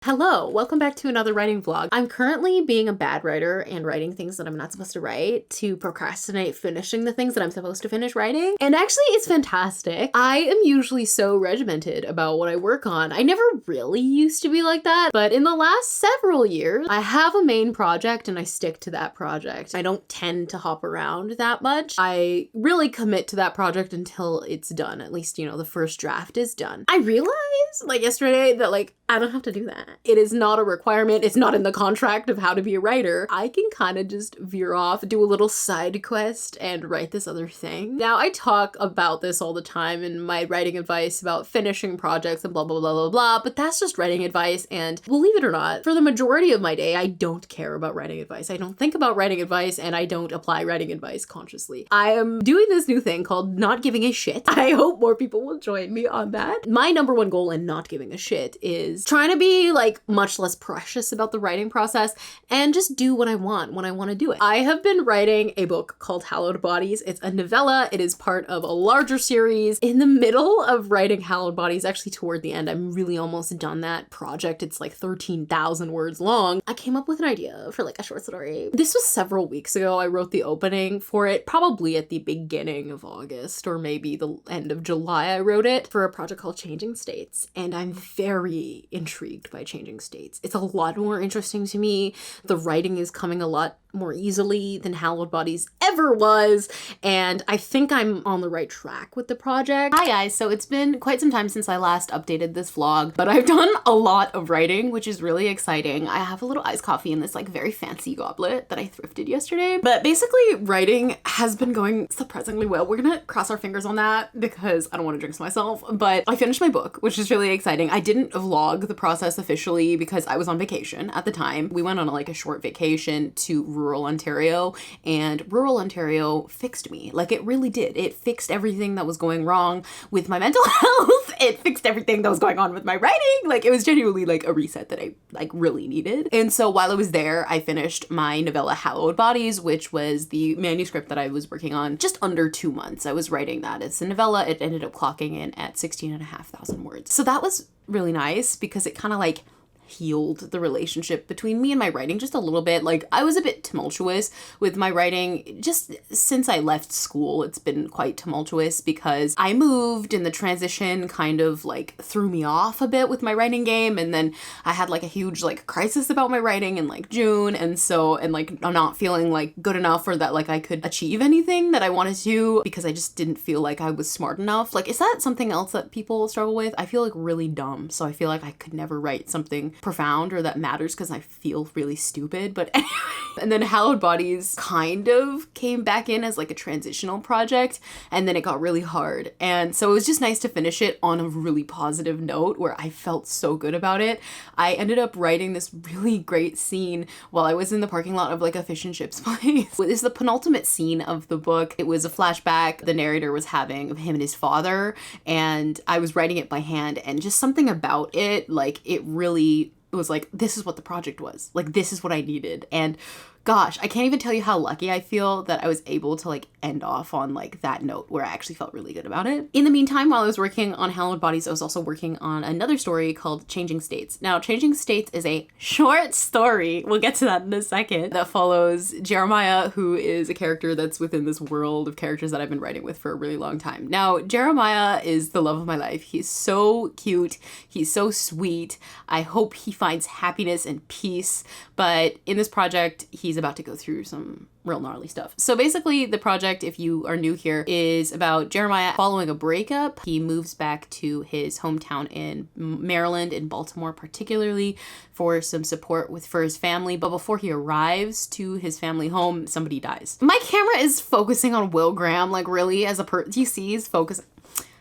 Hello, welcome back to another writing vlog. I'm currently being a bad writer and writing things that I'm not supposed to write to procrastinate finishing the things that I'm supposed to finish writing. And actually, it's fantastic. I am usually so regimented about what I work on. I never really used to be like that, but in the last several years, I have a main project and I stick to that project. I don't tend to hop around that much. I really commit to that project until it's done. At least, the first draft is done. I realized, yesterday that, I don't have to do that. It is not a requirement. It's not in the contract of how to be a writer. I can kind of just veer off, do a little side quest, and write this other thing. Now, I talk about this all the time in my writing advice about finishing projects and blah, blah, blah, blah, blah, but that's just writing advice, and believe it or not, for the majority of my day, I don't care about writing advice. I don't think about writing advice, and I don't apply writing advice consciously. I am doing this new thing called not giving a shit. I hope more people will join me on that. My number one goal in not giving a shit is trying to be much less precious about the writing process and just do what I want when I want to do it. I have been writing a book called Hallowed Bodies. It's a novella. It is part of a larger series. In the middle of writing Hallowed Bodies, actually toward the end, I'm really almost done that project. It's 13,000 words long. I came up with an idea for a short story. This was several weeks ago. I wrote the opening for it, probably at the beginning of August or maybe the end of July. I wrote it for a project called Changing States, and I'm very intrigued by Changing States. It's a lot more interesting to me. The writing is coming a lot more easily than Hallowed Bodies ever was, and I think I'm on the right track with the project. Hi guys, so it's been quite some time since I last updated this vlog, but I've done a lot of writing, which is really exciting. I have a little iced coffee in this very fancy goblet that I thrifted yesterday, but basically writing has been going surprisingly well. We're gonna cross our fingers on that because I don't want to jinx myself, but I finished my book, which is really exciting. I didn't vlog the process officially because I was on vacation at the time. We went on a short vacation to rural Ontario, and rural Ontario fixed me. It really did. It fixed everything that was going wrong with my mental health. It fixed everything that was going on with my writing. It was genuinely a reset that I really needed. And so while I was there, I finished my novella Hallowed Bodies, which was the manuscript that I was working on just under 2 months. I was writing that as a novella. It ended up clocking in at 16,500 words. So that was really nice because it kind of healed the relationship between me and my writing just a little bit. I was a bit tumultuous with my writing just since I left school. It's been quite tumultuous because I moved and the transition kind of threw me off a bit with my writing game, and then I had a huge crisis about my writing in June, and I'm not feeling good enough or that I could achieve anything that I wanted to because I just didn't feel like I was smart enough. Is that something else that people struggle with? I feel really dumb, so I feel I could never write something profound or that matters because I feel really stupid. But anyway, and then Hallowed Bodies kind of came back in as a transitional project, and then it got really hard, and so it was just nice to finish it on a really positive note where I felt so good about it. I ended up writing this really great scene while I was in the parking lot of a fish and chips place. It is the penultimate scene of the book. It was a flashback the narrator was having of him and his father, and I was writing it by hand, and just something about it, it really was this is what the project was. This is what I needed. And gosh, I can't even tell you how lucky I feel that I was able to end off on that note where I actually felt really good about it. In the meantime, while I was working on Hallowed Bodies, I was also working on another story called Changing States. Now, Changing States is a short story, we'll get to that in a second, that follows Jeremiah, who is a character that's within this world of characters that I've been writing with for a really long time. Now, Jeremiah is the love of my life. He's so cute. He's so sweet. I hope he finds happiness and peace, but in this project, he's about to go through some real gnarly stuff. So basically the project, if you are new here, is about Jeremiah following a breakup. He moves back to his hometown in Maryland, in Baltimore particularly, for some support for his family. But before he arrives to his family home, somebody dies. My camera is focusing on Will Graham, really as a you see he's focusing.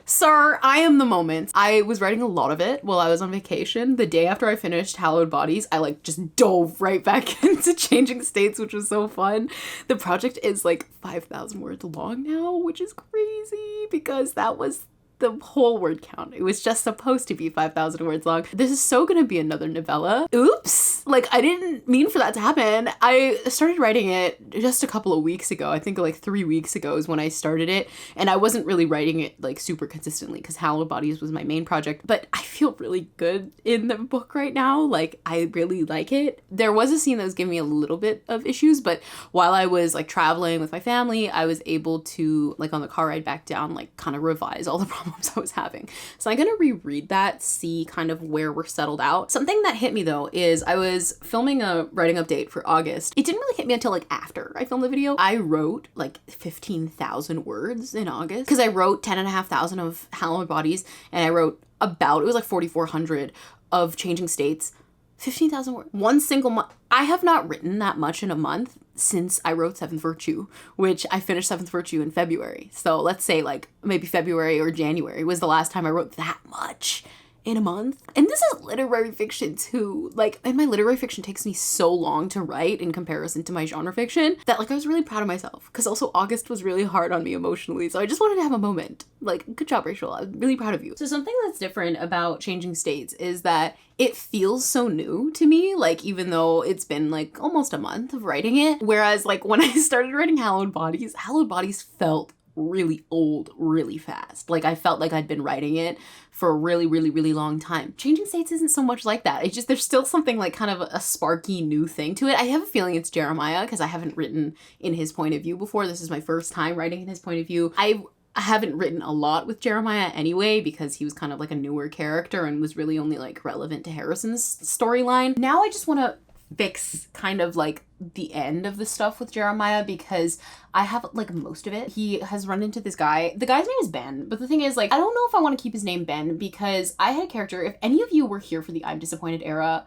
Sir, I am the moment. I was writing a lot of it while I was on vacation. The day after I finished Hallowed Bodies, I just dove right back into Changing States, which was so fun. The project is 5,000 words long now, which is crazy because that was the whole word count. It was just supposed to be 5,000 words long. This is so gonna be another novella. Oops! Like, I didn't mean for that to happen. I started writing it just a couple of weeks ago. I think like 3 weeks ago is when I started it. And I wasn't really writing it like super consistently because Hallowed Bodies was my main project. But I feel really good in the book right now. Like, I really like it. There was a scene that was giving me a little bit of issues, but while I was like traveling with my family, I was able to, like on the car ride back down, like kind of revise all the problems I was having. So I'm gonna reread that, see kind of where we're settled out. Something that hit me though is I was filming a writing update for August. It didn't really hit me until like after I filmed the video. I wrote like 15,000 words in August because I wrote 10,500 of Hallowed Bodies, and I wrote about, it was like 4,400 of Changing States. 15,000 words. One single month. I have not written that much in a month since I wrote Seventh Virtue, which I finished Seventh Virtue in February. So let's say like maybe February or January was the last time I wrote that much in a month. And this is literary fiction too. Like, and my literary fiction takes me so long to write in comparison to my genre fiction that like I was really proud of myself, because also August was really hard on me emotionally. So I just wanted to have a moment. Like, good job, Rachel. I'm really proud of you. So something that's different about Changing States is that it feels so new to me, like even though it's been like almost a month of writing it. Whereas like when I started writing Hallowed Bodies felt really old really fast. Like I felt like I'd been writing it for a really, really, really long time. Changing States isn't so much like that. It's just, there's still something like kind of a sparky new thing to it. I have a feeling it's Jeremiah because I haven't written in his point of view before. This is my first time writing in his point of view. I haven't written a lot with Jeremiah anyway because he was kind of like a newer character and was really only like relevant to Harrison's storyline. Now I just want to fix kind of like the end of the stuff with Jeremiah because I have like most of it. He has run into this guy. The guy's name is Ben, but the thing is like I don't know if I want to keep his name Ben because I had a character, if any of you were here for the I'm Disappointed era,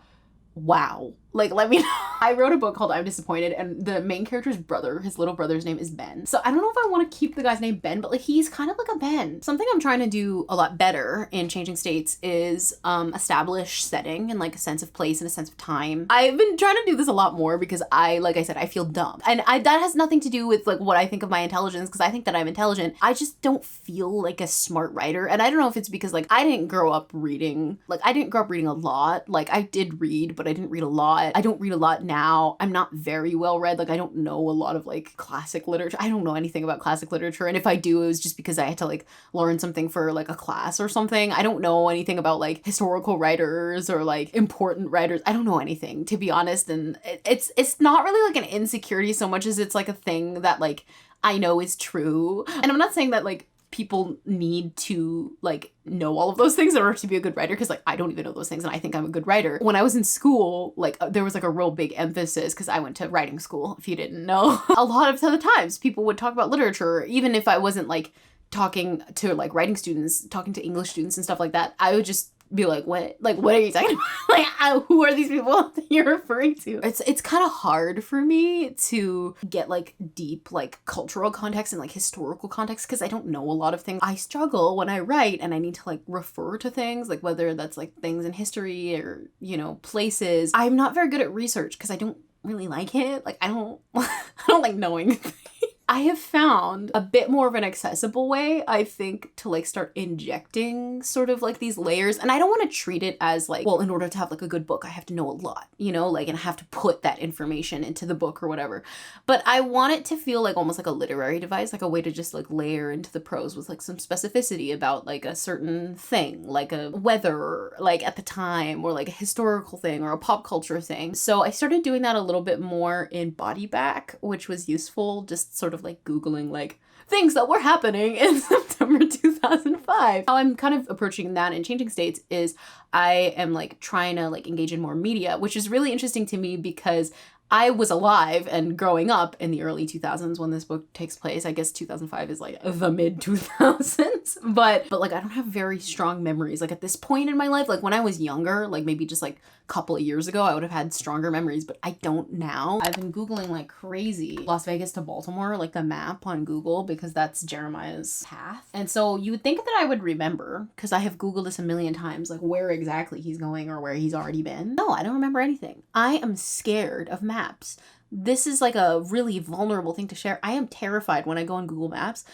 wow. Like, let me know. I wrote a book called I'm Disappointed, and the main character's brother, his little brother's name is Ben. So I don't know if I want to keep the guy's name Ben, but like he's kind of like a Ben. Something I'm trying to do a lot better in Changing States is establish setting and like a sense of place and a sense of time. I've been trying to do this a lot more because like I said, I feel dumb. And that has nothing to do with like what I think of my intelligence, because I think that I'm intelligent. I just don't feel like a smart writer. And I don't know if it's because like I didn't grow up reading. Like I didn't grow up reading a lot. Like I did read, but I didn't read a lot. I don't read a lot now. I'm not very well read. Like I don't know a lot of like classic literature. I don't know anything about classic literature. And if I do, it was just because I had to like learn something for like a class or something. I don't know anything about like historical writers or like important writers. I don't know anything, to be honest. And it's not really like an insecurity so much as it's like a thing that like I know is true. And I'm not saying that like people need to like know all of those things in order to be a good writer, because like I don't even know those things and I think I'm a good writer. When I was in school, like there was like a real big emphasis, because I went to writing school, if you didn't know. A lot of the times people would talk about literature, even if I wasn't like talking to like writing students, talking to English students and stuff like that. I would just be like, what? Like, what are you talking about? Like, who are these people that you're referring to? It's kind of hard for me to get like deep like cultural context and like historical context, because I don't know a lot of things. I struggle when I write and I need to like refer to things, like whether that's like things in history or, you know, places. I'm not very good at research because I don't really like it. Like I don't like knowing things. I have found a bit more of an accessible way, I think, to like start injecting sort of like these layers. And I don't want to treat it as like, well, in order to have like a good book, I have to know a lot, you know, like, and I have to put that information into the book or whatever. But I want it to feel like almost like a literary device, like a way to just like layer into the prose with like some specificity about like a certain thing, like a weather, like at the time, or like a historical thing or a pop culture thing. So I started doing that a little bit more in Body Back, which was useful, just sort of like Googling like things that were happening in September 2005. How I'm kind of approaching that in Changing States is I am like trying to like engage in more media, which is really interesting to me because I was alive and growing up in the early 2000s when this book takes place. I guess 2005 is like the mid 2000s, but like I don't have very strong memories. Like at this point in my life, like when I was younger, like maybe just like a couple of years ago, I would have had stronger memories, but I don't now. I've been Googling like crazy Las Vegas to Baltimore, like the map on Google, because that's Jeremiah's path. And so you would think that I would remember, because I have Googled this a million times, like where exactly he's going or where he's already been. No, I don't remember anything. I am scared of maps. This is like a really vulnerable thing to share. I am terrified when I go on Google Maps.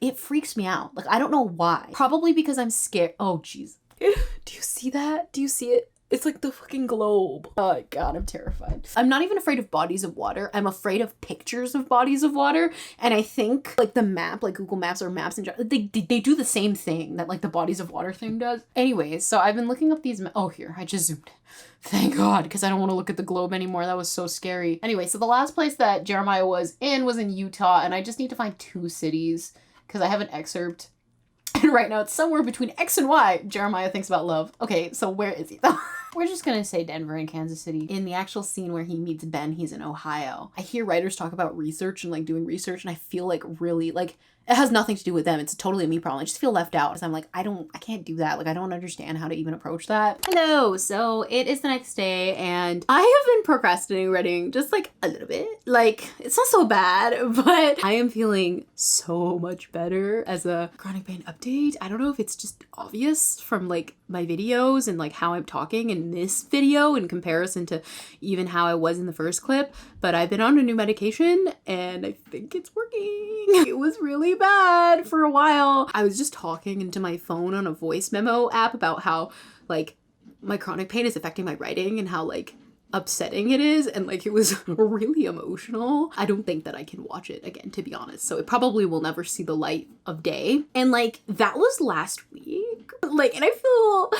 It freaks me out. Like, I don't know why. Probably because I'm scared. Oh, jeez. Do you see that? Do you see it? It's like the fucking globe. Oh my God, I'm terrified. I'm not even afraid of bodies of water. I'm afraid of pictures of bodies of water. And I think like the map, like Google Maps or maps in general, they do the same thing that like the bodies of water thing does. Anyways, so I've been looking up these, oh here, I just zoomed. Thank God, because I don't want to look at the globe anymore. That was so scary. Anyway, so the last place that Jeremiah was in Utah, and I just need to find 2 cities because I have an excerpt. And right now it's somewhere between X and Y. Jeremiah thinks about love. Okay, so where is he though? We're just gonna say Denver and Kansas City. In the actual scene where he meets Ben, he's in Ohio. I hear writers talk about research and like doing research, and I feel like really like it has nothing to do with them. It's totally a me problem. I just feel left out because I'm like, I can't do that. Like, I don't understand how to even approach that. Hello. So it is the next day and I have been procrastinating writing just like a little bit. Like, it's not so bad, but I am feeling so much better as a chronic pain update. I don't know if it's just obvious from like my videos and like how I'm talking in this video in comparison to even how I was in the first clip, but I've been on a new medication and I think it's working. It was really bad for a while. I was just talking into my phone on a voice memo app about how like my chronic pain is affecting my writing and how like upsetting it is, and like it was really emotional. I don't think that I can watch it again, to be honest, so it probably will never see the light of day. And like that was last week, like, and I feel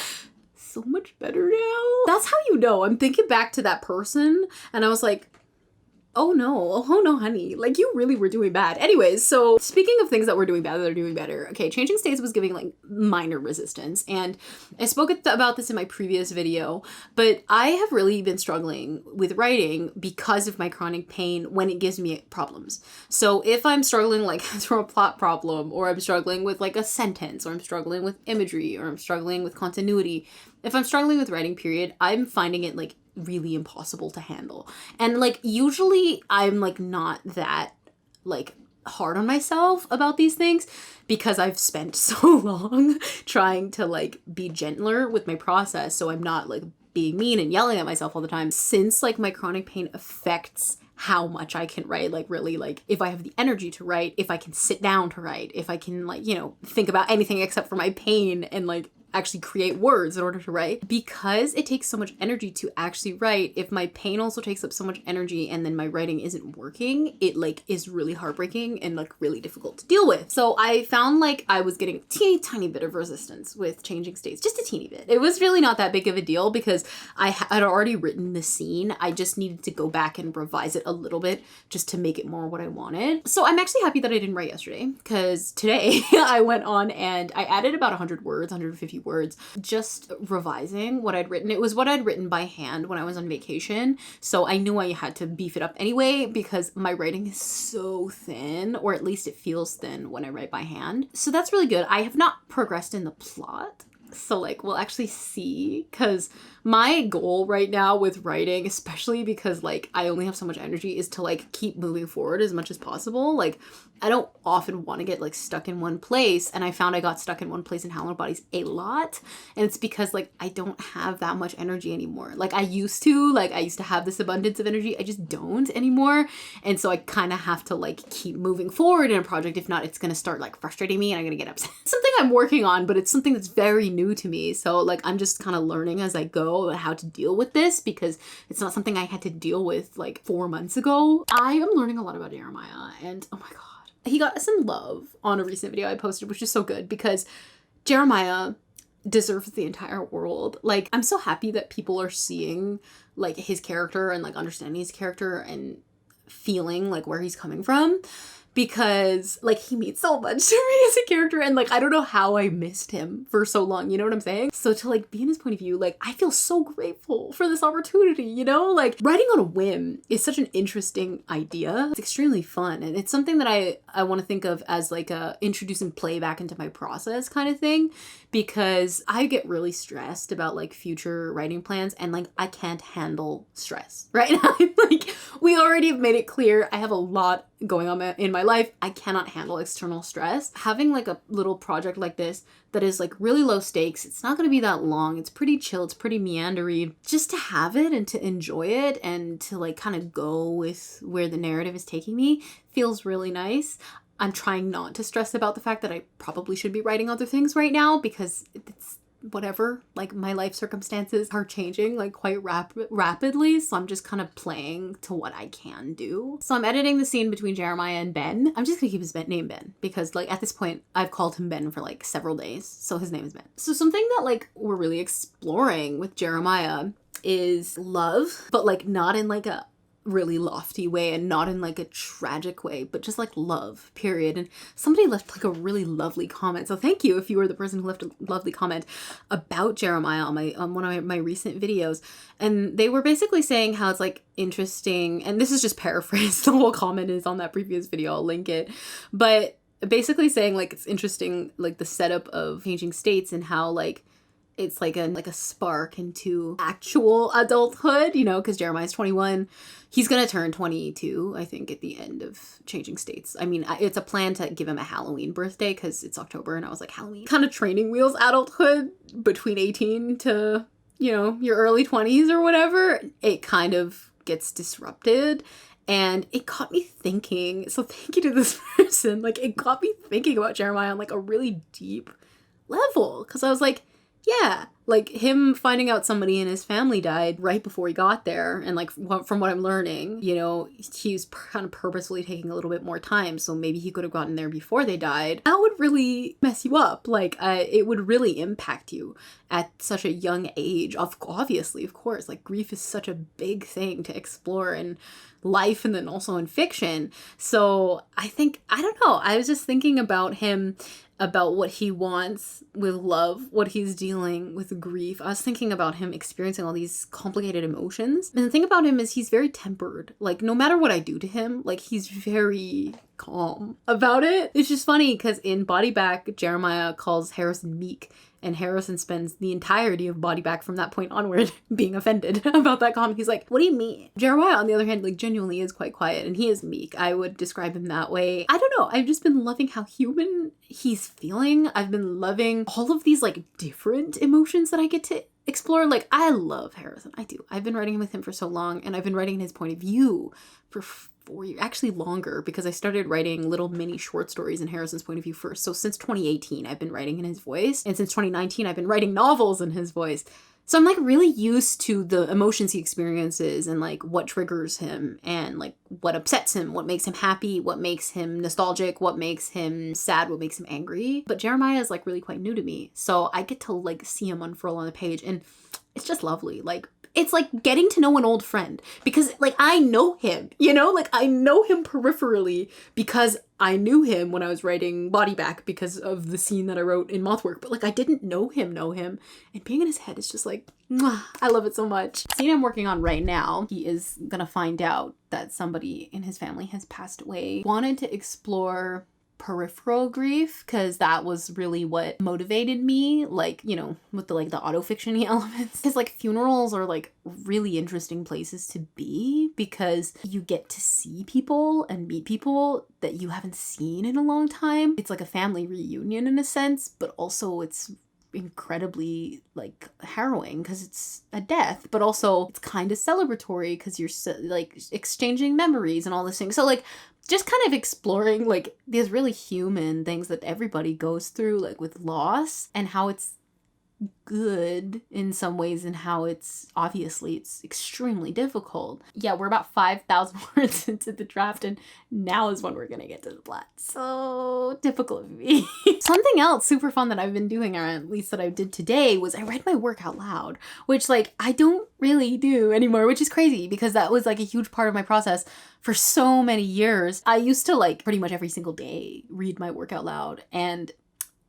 so much better now. That's how you know. I'm thinking back to that person and I was like, oh no, honey, like you really were doing bad. Anyways, so speaking of things that were doing bad that are doing better, okay, changing states was giving like minor resistance, and I spoke about this in my previous video, but I have really been struggling with writing because of my chronic pain when it gives me problems. So if I'm struggling like through a plot problem, or I'm struggling with like a sentence, or I'm struggling with imagery, or I'm struggling with continuity, if I'm struggling with writing period, I'm finding it like really impossible to handle. And like usually I'm like not that like hard on myself about these things because I've spent so long trying to like be gentler with my process, so I'm not like being mean and yelling at myself all the time. Since like my chronic pain affects how much I can write, like really like if I have the energy to write, if I can sit down to write, if I can like, you know, think about anything except for my pain and like actually create words in order to write, because it takes so much energy to actually write. If my pain also takes up so much energy and then my writing isn't working, it like is really heartbreaking and like really difficult to deal with. So I found like I was getting a tiny bit of resistance with changing states, just a teeny bit. It was really not that big of a deal because I had already written the scene. I just needed to go back and revise it a little bit just to make it more what I wanted. So I'm actually happy that I didn't write yesterday, because today I went on and I added about 100 words, 150 words, just revising what I'd written. It was what I'd written by hand when I was on vacation, so I knew I had to beef it up anyway because my writing is so thin, or at least it feels thin when I write by hand. So that's really good. I have not progressed in the plot, so like we'll actually see, because my goal right now with writing, especially because like I only have so much energy, is to like keep moving forward as much as possible. Like I don't often want to get like stuck in one place, and I found I got stuck in one place in Howler Bodies a lot, and it's because like I don't have that much energy anymore. Like I used to have this abundance of energy. I just don't anymore, and so I kind of have to like keep moving forward in a project. If not, it's gonna start like frustrating me and I'm gonna get upset. Something I'm working on, but it's something that's very new to me, so like I'm just kind of learning as I go how to deal with this, because it's not something I had to deal with like 4 months ago. I am learning a lot about Jeremiah, and oh my god, he got some love on a recent video I posted, which is so good because Jeremiah deserves the entire world. Like, I'm so happy that people are seeing like his character and like understanding his character and feeling like where he's coming from, because like he means so much to me as a character, and like I don't know how I missed him for so long, you know what I'm saying? So to like be in his point of view, like I feel so grateful for this opportunity, you know? Like writing on a whim is such an interesting idea. It's extremely fun, and it's something that I want to think of as like a introducing play back into my process kind of thing, because I get really stressed about like future writing plans, and like I can't handle stress right now. Like we already have made it clear I have a lot going on in my life. I cannot handle external stress. Having like a little project like this that is like really low stakes, it's not going to be that long, it's pretty chill, it's pretty meandery, just to have it and to enjoy it and to like kind of go with where the narrative is taking me feels really nice. I'm trying not to stress about the fact that I probably should be writing other things right now, because it's whatever, like my life circumstances are changing like quite rapidly. So I'm just kind of playing to what I can do. So I'm editing the scene between Jeremiah and Ben. I'm just gonna keep his name Ben because like at this point I've called him Ben for like several days. So his name is Ben. So something that like we're really exploring with Jeremiah is love, but like not in like a really lofty way and not in like a tragic way, but just like love, period. And somebody left like a really lovely comment. So thank you if you were the person who left a lovely comment about Jeremiah on one of my recent videos. And they were basically saying how it's like interesting, and this is just paraphrased, the whole comment is on that previous video, I'll link it. But basically saying like it's interesting like the setup of changing states and how like it's like a spark into actual adulthood, you know, because Jeremiah's 21. He's going to turn 22, I think, at the end of Changing States. I mean, it's a plan to give him a Halloween birthday because it's October and I was like, Halloween? Kind of training wheels adulthood between 18 to, you know, your early 20s or whatever. It kind of gets disrupted. And it got me thinking, so thank you to this person, like it got me thinking about Jeremiah on like a really deep level. Because I was like, yeah, like him finding out somebody in his family died right before he got there. And like from what I'm learning, you know, he's kind of purposefully taking a little bit more time. So maybe he could have gotten there before they died. That would really mess you up. Like it would really impact you at such a young age. Obviously, of course, like grief is such a big thing to explore in life and then also in fiction. So I think, I don't know, I was just thinking about him, about what he wants with love, what he's dealing with grief. I was thinking about him experiencing all these complicated emotions. And the thing about him is he's very tempered. Like no matter what I do to him, like he's very calm about it. It's just funny because in Body Back, Jeremiah calls Harrison meek. And Harrison spends the entirety of Body Back from that point onward being offended about that comment. He's like, what do you mean? Jeremiah, on the other hand, like genuinely is quite quiet and he is meek. I would describe him that way. I don't know. I've just been loving how human he's feeling. I've been loving all of these like different emotions that I get to explore. Like I love Harrison. I do. I've been writing with him for so long and I've been writing his point of view for 4 years, actually longer, because I started writing little mini short stories in Harrison's point of view first. So since 2018, I've been writing in his voice. And since 2019, I've been writing novels in his voice. So I'm like really used to the emotions he experiences and like what triggers him and like what upsets him, what makes him happy, what makes him nostalgic, what makes him sad, what makes him angry. But Jeremiah is like really quite new to me. So I get to like see him unfurl on the page and it's just lovely. Like it's like getting to know an old friend because like I know him, you know, like I know him peripherally because I knew him when I was writing Body Back because of the scene that I wrote in Mothwork, but like I didn't know him, and being in his head is just like, mwah, I love it so much. The scene I'm working on right now, he is gonna find out that somebody in his family has passed away. Wanted to explore peripheral grief because that was really what motivated me, like, you know, with the like the autofiction-y elements, because like funerals are like really interesting places to be because you get to see people and meet people that you haven't seen in a long time. It's like a family reunion in a sense, but also it's incredibly like harrowing because it's a death, but also it's kind of celebratory because you're like exchanging memories and all this thing. So like just kind of exploring like these really human things that everybody goes through, like with loss, and how it's good in some ways and how it's obviously it's extremely difficult. Yeah, we're about 5,000 words into the draft and now is when we're gonna get to the plot. So difficult of me. Something else super fun that I've been doing, or at least that I did today, was I read my work out loud, which like I don't really do anymore, which is crazy because that was like a huge part of my process for so many years. I used to like pretty much every single day read my work out loud, and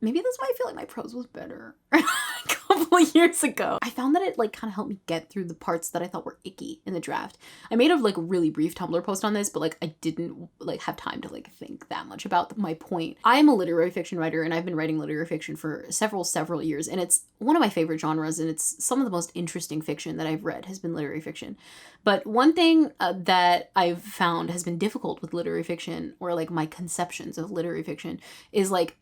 maybe that's why I feel like my prose was better a couple of years ago. I found that it like kind of helped me get through the parts that I thought were icky in the draft. I made a like really brief Tumblr post on this, but like I didn't like have time to like think that much about my point. I'm a literary fiction writer and I've been writing literary fiction for several years, and it's one of my favorite genres, and it's some of the most interesting fiction that I've read has been literary fiction. But one thing that I've found has been difficult with literary fiction, or like my conceptions of literary fiction, is like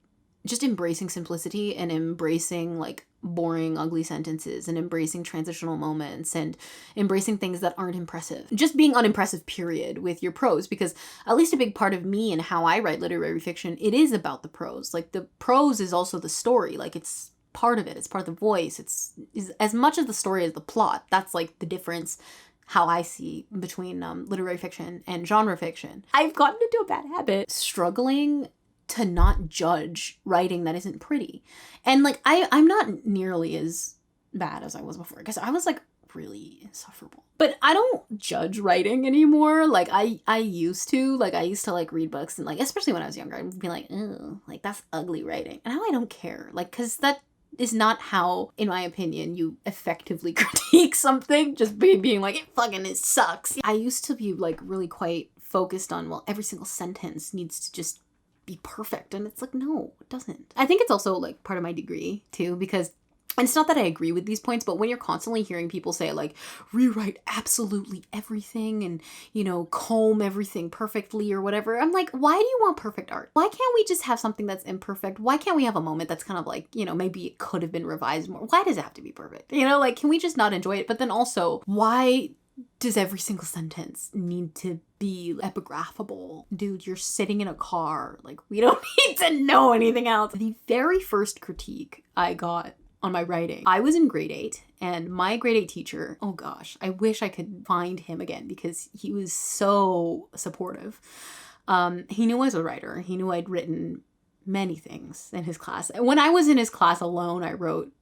just embracing simplicity and embracing like boring, ugly sentences and embracing transitional moments and embracing things that aren't impressive. Just being unimpressive, period, with your prose, because at least a big part of me and how I write literary fiction, it is about the prose. Like the prose is also the story. Like it's part of it. It's part of the voice. It's as much of the story as the plot. That's like the difference how I see between literary fiction and genre fiction. I've gotten into a bad habit struggling to not judge writing that isn't pretty. And like I'm not nearly as bad as I was before, because I was like really insufferable. But I don't judge writing anymore. Like I used to like read books and like, especially when I was younger, I'd be like, oh, like that's ugly writing. And now I don't care. Like, cause that is not how, in my opinion, you effectively critique something, just being like, it sucks. I used to be like really quite focused on, well, every single sentence needs to just be perfect. And it's like, no, it doesn't. I think it's also like part of my degree too, because and it's not that I agree with these points, but when you're constantly hearing people say like, rewrite absolutely everything and, you know, comb everything perfectly or whatever, I'm like, why do you want perfect art? Why can't we just have something that's imperfect? Why can't we have a moment that's kind of like, you know, maybe it could have been revised more? Why does it have to be perfect? You know, like, can we just not enjoy it? But then also, why does every single sentence need to be epigraphable? Dude, you're sitting in a car. Like, we don't need to know anything else. The very first critique I got on my writing, I was in grade 8, and my grade 8 teacher, oh gosh, I wish I could find him again because he was so supportive. He knew I was a writer. He knew I'd written many things in his class. When I was in his class alone, I wrote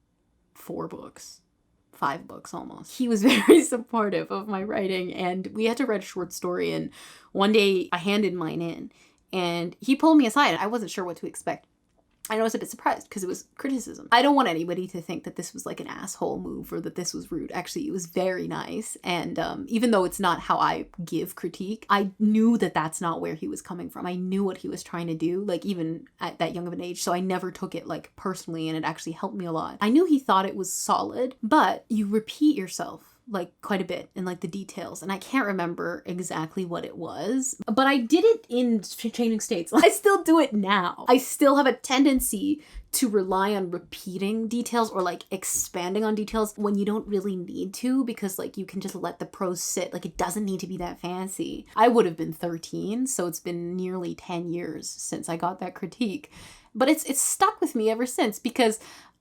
5 books almost. He was very supportive of my writing, and we had to write a short story, and one day I handed mine in and he pulled me aside. I wasn't sure what to expect. I was a bit surprised because it was criticism. I don't want anybody to think that this was like an asshole move or that this was rude. Actually, it was very nice. And even though it's not how I give critique, I knew that that's not where he was coming from. I knew what he was trying to do, like even at that young of an age. So I never took it like personally, and it actually helped me a lot. I knew he thought it was solid, but you repeat yourself like quite a bit in like the details, and I can't remember exactly what it was, but I did it in Changing States. I still do it now. I still have a tendency to rely on repeating details or like expanding on details when you don't really need to, because like you can just let the prose sit. Like it doesn't need to be that fancy. I would have been 13, so it's been nearly 10 years since I got that critique, but it's stuck with me ever since, because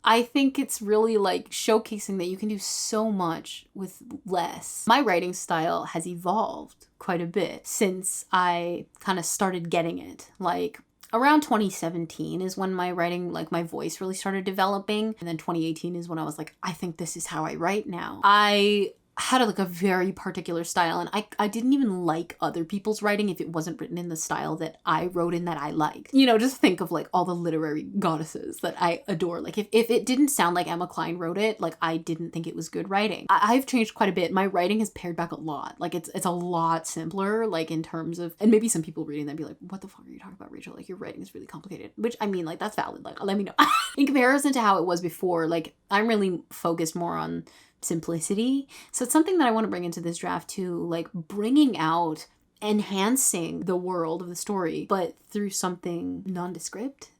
I think it's really like showcasing that you can do so much with less. My writing style has evolved quite a bit since I kind of started getting it. Like around 2017 is when my writing, like my voice really started developing. And then 2018 is when I was like, I think this is how I write now. I had like a very particular style, and I didn't even like other people's writing if it wasn't written in the style that I wrote in that I liked. You know, just think of like all the literary goddesses that I adore. Like if it didn't sound like Emma Cline wrote it, like I didn't think it was good writing. I've changed quite a bit. My writing has pared back a lot. Like it's a lot simpler, like in terms of, and maybe some people reading that be like, what the fuck are you talking about, Rachel? Like your writing is really complicated, which I mean, like that's valid. Like let me know. In comparison to how it was before, like I'm really focused more on simplicity. So it's something that I want to bring into this draft too, like bringing out, enhancing the world of the story, but through something nondescript.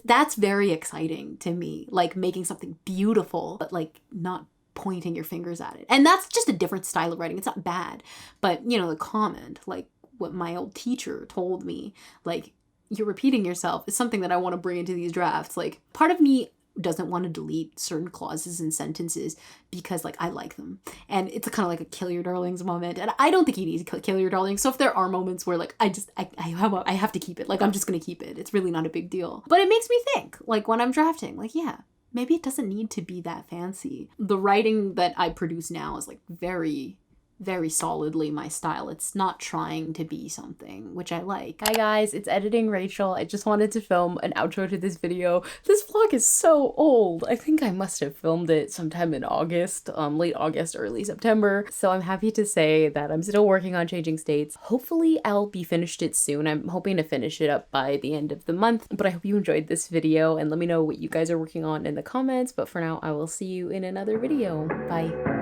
That's very exciting to me, like making something beautiful, but like not pointing your fingers at it. And that's just a different style of writing. It's not bad, but you know, the comment, like what my old teacher told me, like you're repeating yourself, is something that I want to bring into these drafts. Like part of me doesn't want to delete certain clauses and sentences because like I like them, and it's kind of like a kill your darlings moment, and I don't think you need to kill your darlings. So if there are moments where like I have to keep it, like I'm just gonna keep it, it's really not a big deal. But it makes me think, like when I'm drafting, like yeah, maybe it doesn't need to be that fancy. The writing that I produce now is like very solidly my style. It's not trying to be something, which I like. Hi guys, it's Editing Rachel. I just wanted to film an outro to this video. This vlog is so old. I think I must have filmed it sometime in August, late August, early September. So I'm happy to say that I'm still working on Changing States. Hopefully I'll be finished it soon. I'm hoping to finish it up by the end of the month, but I hope you enjoyed this video and let me know what you guys are working on in the comments. But for now, I will see you in another video. Bye.